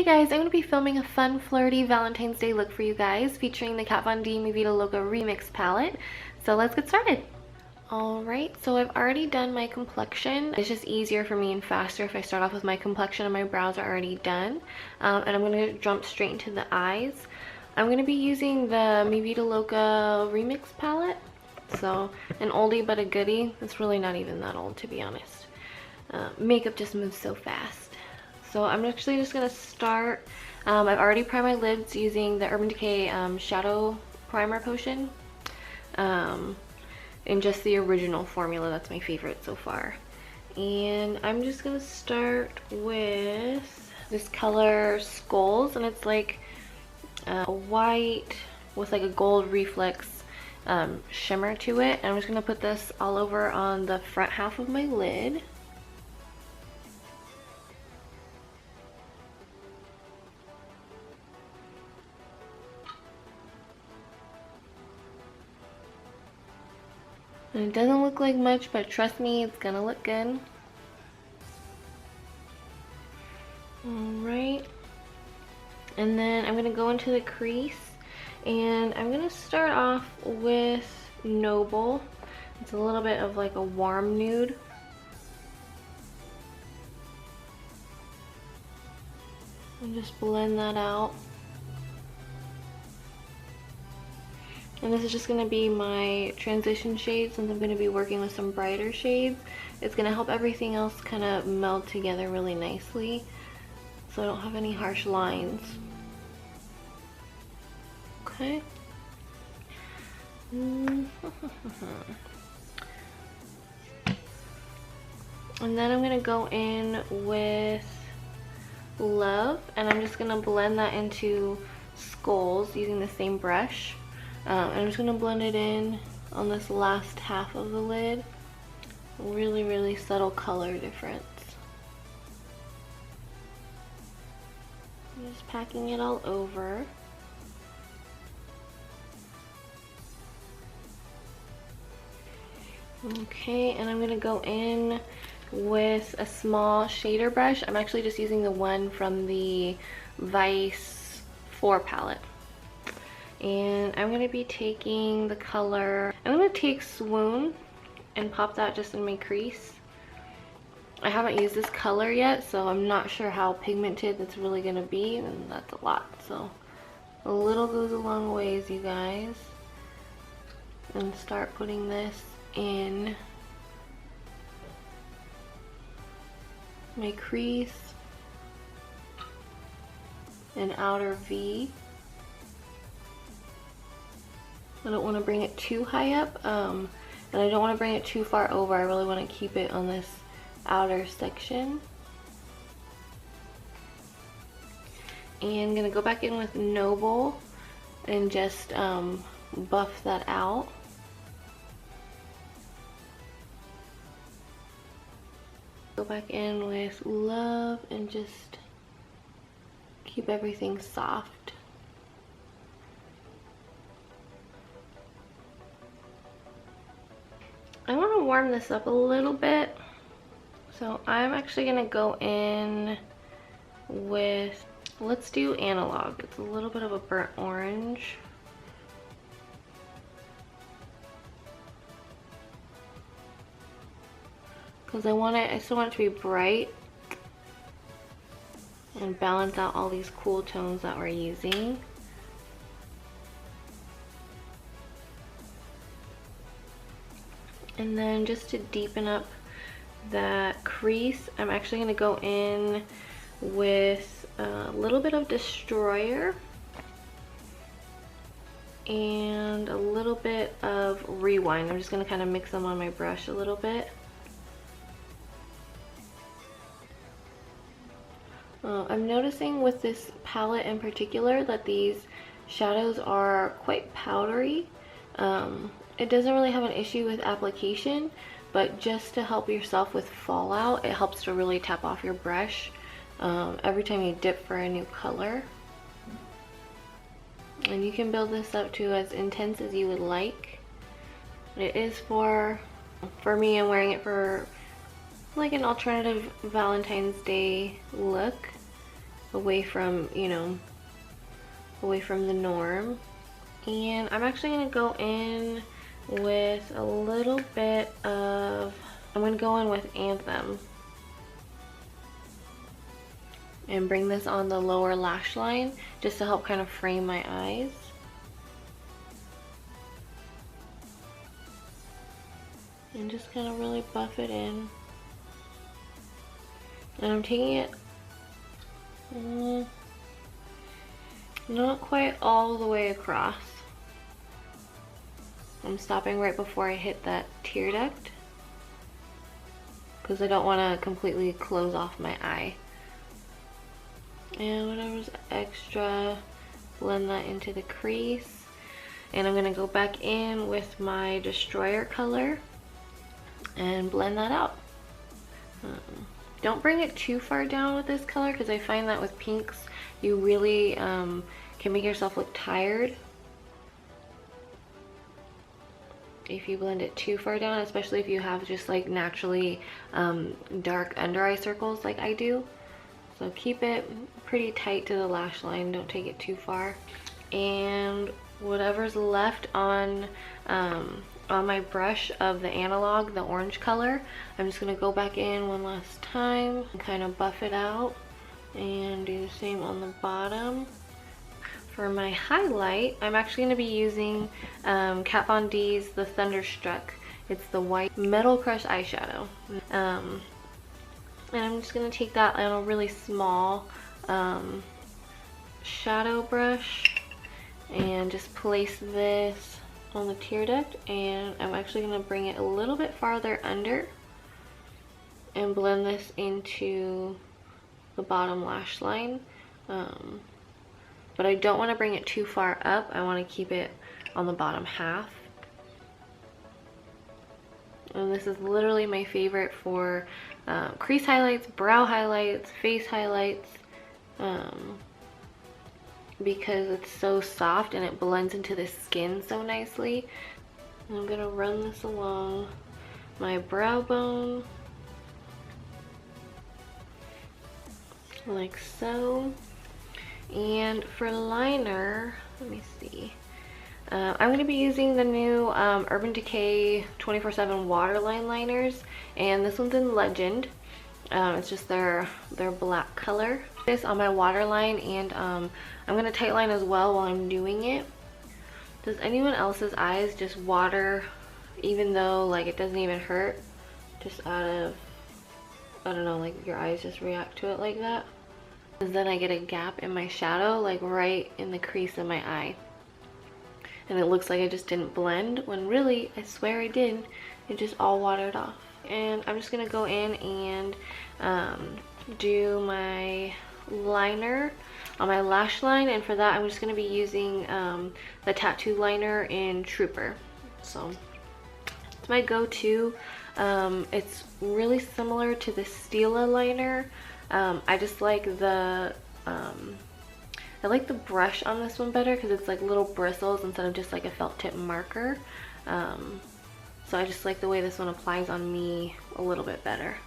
Hey guys, I'm going to be filming a fun flirty Valentine's Day look for you guys featuring the Kat Von D Vida Loca remix palette. So let's get started. Alright, so I've already done my complexion. It's just easier for me and faster if I start off with my complexion and my brows are already done. And I'm going to jump straight into the eyes. I'm going to be using the Vida Loca remix palette. So an oldie but a goodie. It's really not even that old, to be honest. Makeup just moves so fast. So I'm actually just going to start, I've already primed my lids using the Urban Decay Shadow Primer Potion. In just the original formula. That's my favorite so far. And I'm just going to start with this color Skulls, and it's like a white with like a gold reflex shimmer to it. And I'm just going to put this all over on the front half of my lid. And it doesn't look like much, but trust me, it's gonna look good. Alright. And then I'm gonna go into the crease, and I'm gonna start off with Noble. It's a little bit of like a warm nude. And just blend that out. And this is just going to be my transition shade since I'm going to be working with some brighter shades. It's going to help everything else kind of meld together really nicely, so I don't have any harsh lines. Okay. And then I'm going to go in with Love, and I'm just going to blend that into Skulls using the same brush. I'm just going to blend it in on this last half of the lid. Really, really subtle color difference. I'm just packing it all over. Okay, and I'm going to go in with a small shader brush. I'm actually just using the one from the Vice 4 palette. And I'm going to be taking the color, I'm going to take Swoon and pop that just in my crease. I haven't used this color yet, so I'm not sure how pigmented it's really going to be, and that's a lot. So a little goes a long ways, you guys. And start putting this in my crease and outer V. I don't want to bring it too high up, and I don't want to bring it too far over. I really want to keep it on this outer section. And I'm going to go back in with Noble and just buff that out. Go back in with Love and just keep everything soft. I want to warm this up a little bit, so I'm actually going to go in with, let's do Analog. It's a little bit of a burnt orange. Because I still want it to be bright and balance out all these cool tones that we're using. And then just to deepen up that crease, I'm actually going to go in with a little bit of Destroyer and a little bit of Rewind. I'm just going to kind of mix them on my brush a little bit. I'm noticing with this palette in particular that these shadows are quite powdery. It doesn't really have an issue with application, but just to help yourself with fallout, it helps to really tap off your brush every time you dip for a new color. And you can build this up to as intense as you would like. It is for me, I'm wearing it for like an alternative Valentine's Day look. away from, you know, away from the norm. And I'm actually gonna go in with a little bit of, I'm gonna go in with Anthem and bring this on the lower lash line just to help kind of frame my eyes. And just kind of really buff it in. And I'm taking it not quite all the way across. I'm stopping right before I hit that tear duct because I don't want to completely close off my eye. And whatever's extra, blend that into the crease. And I'm going to go back in with my Destroyer color and blend that out. Don't bring it too far down with this color because I find that with pinks you really can make yourself look tired if you blend it too far down, especially if you have just like naturally dark under eye circles like I do. So keep it pretty tight to the lash line, don't take it too far. And whatever's left on my brush of the analog, the orange color, I'm just gonna go back in one last time and kind of buff it out and do the same on the bottom. For my highlight, I'm actually gonna be using Kat Von D's the Thunderstruck. It's the white Metal Crush eyeshadow. And I'm just gonna take that on a really small shadow brush and just place this on the tear duct, and I'm actually gonna bring it a little bit farther under and blend this into the bottom lash line. But I don't want to bring it too far up. I want to keep it on the bottom half. And this is literally my favorite for crease highlights, brow highlights, face highlights, because it's so soft and it blends into the skin so nicely. And I'm gonna run this along my brow bone like so. And for liner, let me see. I'm going to be using the new Urban Decay 24/7 waterline liners, and this one's in Legend. It's just their black color. This on my waterline, and I'm going to tightline as well while I'm doing it. Does anyone else's eyes just water even though like it doesn't even hurt? Just out of, I don't know, like your eyes just react to it like that? And then I get a gap in my shadow, like right in the crease of my eye. And it looks like I just didn't blend, when really, I swear I did. It just all watered off. And I'm just gonna go in and do my liner on my lash line. And for that, I'm just gonna be using the tattoo liner in Trooper. So it's my go-to. It's really similar to the Stila liner. I just like the I like the brush on this one better because it's like little bristles instead of just like a felt tip marker. So I just like the way this one applies on me a little bit better.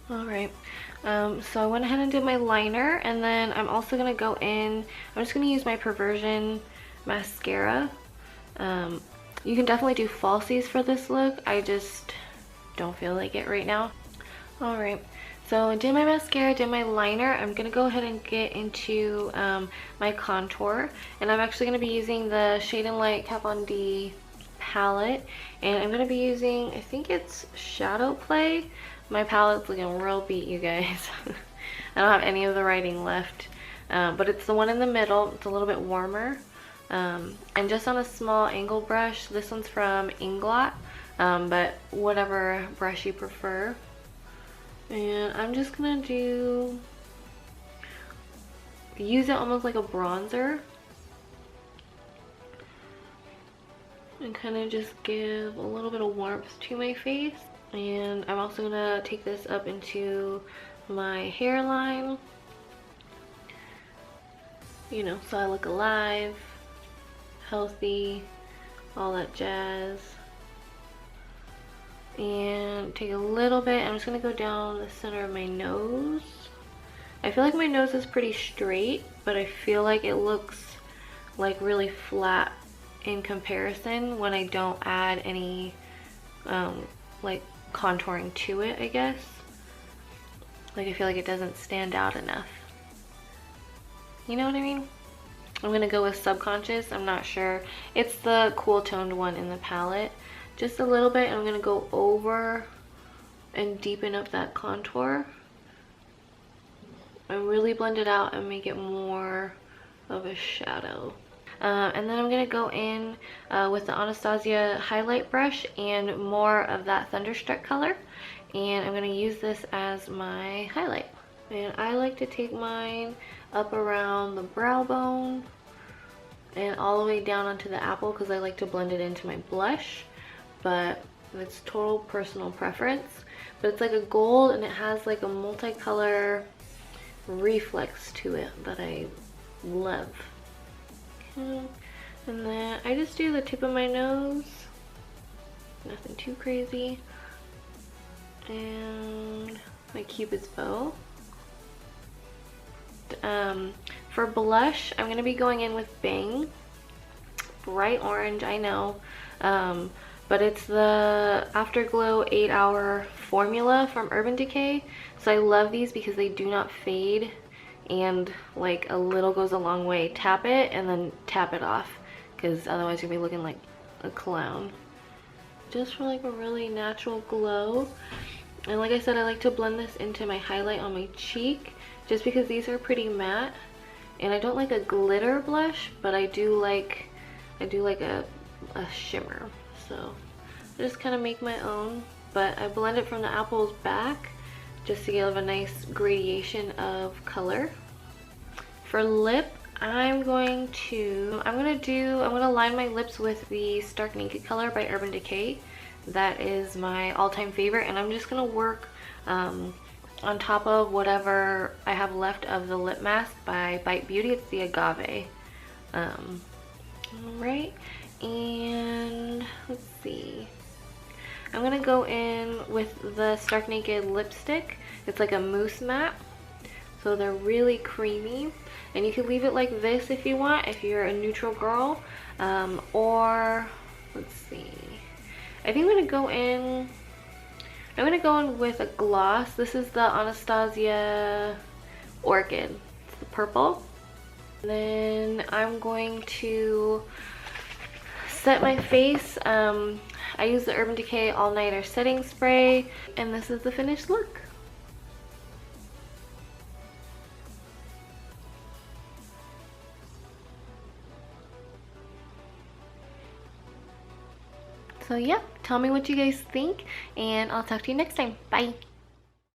Alright, so I went ahead and did my liner, and then I'm also going to go in, I'm just going to use my Perversion mascara. You can definitely do falsies for this look, I just don't feel like it right now. Alright. So I did my mascara, did my liner. I'm going to go ahead and get into my contour. And I'm actually going to be using the Shade and Light Kat Von D palette. And I'm going to be using, I think it's Shadow Play. My palette's looking real beat, you guys. I don't have any of the writing left. But it's the one in the middle. It's a little bit warmer. And just on a small angle brush. This one's from Inglot. But whatever brush you prefer. And I'm just gonna use it almost like a bronzer and kind of just give a little bit of warmth to my face. And I'm also gonna take this up into my hairline, you know, so I look alive, healthy, all that jazz. And take a little bit, I'm just going to go down the center of my nose I feel like my nose is pretty straight, but I feel like it looks like really flat in comparison when I don't add any like contouring to it, I guess. Like I feel like it doesn't stand out enough. You know what I mean? I'm gonna go with Subconscious. I'm not sure. It's the cool toned one in the palette. Just a little bit. I'm gonna go over and deepen up that contour and really blend it out and make it more of a shadow. And then I'm gonna go in with the Anastasia highlight brush and more of that Thunderstruck color, and I'm gonna use this as my highlight. And I like to take mine up around the brow bone and all the way down onto the apple because I like to blend it into my blush, but it's total personal preference. But it's like a gold and it has like a multicolor reflex to it that I love. Okay. And then I just do the tip of my nose, nothing too crazy, and my Cupid's bow. For blush, I'm going to be going in with Bang. Bright orange, I know, but it's the Afterglow 8-hour formula from Urban Decay. So I love these because they do not fade, and like a little goes a long way. Tap it and then tap it off, because otherwise you'll be looking like a clown. Just for like a really natural glow. And like I said, I like to blend this into my highlight on my cheek, just because these are pretty matte, and I don't like a glitter blush, but I do like a shimmer. So I just kind of make my own, but I blend it from the apple's back just to give a nice gradation of color. For lip, I'm gonna line my lips with the Stark Naked color by Urban Decay. That is my all-time favorite, and I'm just gonna work on top of whatever I have left of the lip mask by Bite Beauty. It's the Agave. Alright, and let's see. I'm gonna go in with the Stark Naked lipstick. It's like a mousse matte, so they're really creamy. And you can leave it like this if you want, if you're a neutral girl. Or, let's see. I think I'm gonna go in with a gloss. This is the Anastasia Orchid. It's the purple. And then I'm going to set my face. I use the Urban Decay All Nighter setting spray, and this is the finished look. So yeah, tell me what you guys think, and I'll talk to you next time. Bye.